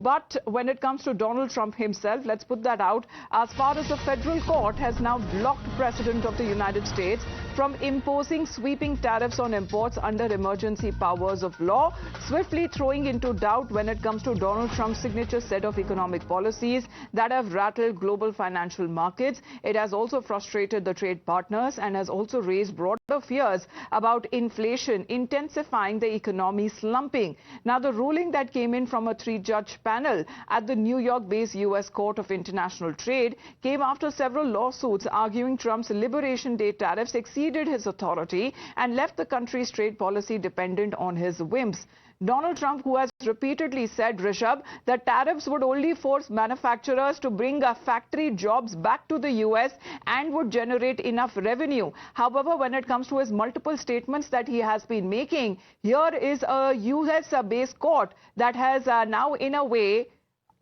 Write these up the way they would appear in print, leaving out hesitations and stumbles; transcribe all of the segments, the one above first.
But when it comes to Donald Trump himself, let's put that out, as far as the federal court has now blocked President of the United States from imposing sweeping tariffs on imports under emergency powers of law, swiftly throwing into doubt when it comes to Donald Trump's signature set of economic policies that have rattled global financial markets. It has also frustrated the trade partners and has also raised broader fears about inflation intensifying the economy slumping. Now, the ruling that came in from a three-judge panel at the New York-based U.S. Court of International Trade came after several lawsuits arguing Trump's Liberation Day tariffs exceeded his authority and left the country's trade policy dependent on his whims. Donald Trump, who has repeatedly said, Rishabh, that tariffs would only force manufacturers to bring factory jobs back to the U.S. and would generate enough revenue. However, when it comes to his multiple statements that he has been making, here is a U.S.-based court that has now, in a way,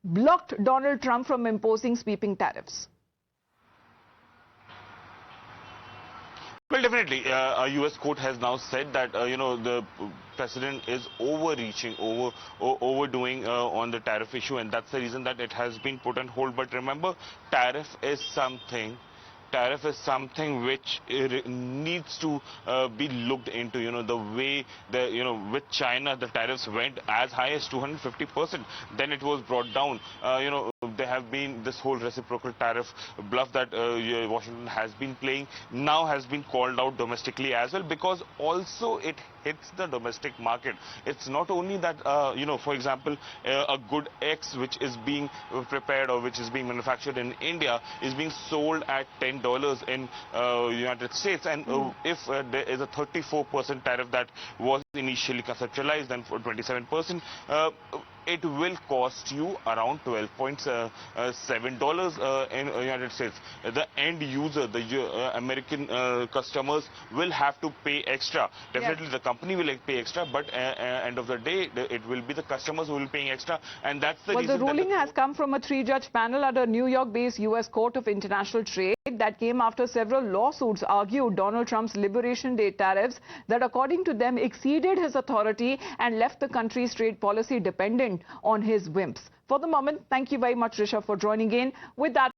blocked Donald Trump from imposing sweeping tariffs. Well, definitely, a U.S. court has now said that, the president is overreaching, overdoing on the tariff issue, and that's the reason that it has been put on hold. But remember, tariff is something which needs to be looked into. The way with China the tariffs went as high as 250%, then it was brought down. There have been this whole reciprocal tariff bluff that Washington has been playing, now has been called out domestically as well, because also it hits the domestic market. It's not only that, for example, a good X which is being prepared or which is being manufactured in India is being sold at $10 in United States, and if there is a 34% tariff that was initially conceptualized and for 27%, it will cost you around $12.7 in United States. The end user, the American customers will have to pay extra. Definitely, yes, the company will pay extra, but end of the day, it will be the customers who will be paying extra, and that's the reason. Well, the ruling has come from a three-judge panel at a New York-based U.S. Court of International Trade that came after several lawsuits argued Donald Trump's Liberation Day tariffs that, according to them, exceeded his authority and left the country's trade policy dependent on his whims. For the moment, thank you very much, Rishabh, for joining in. With that,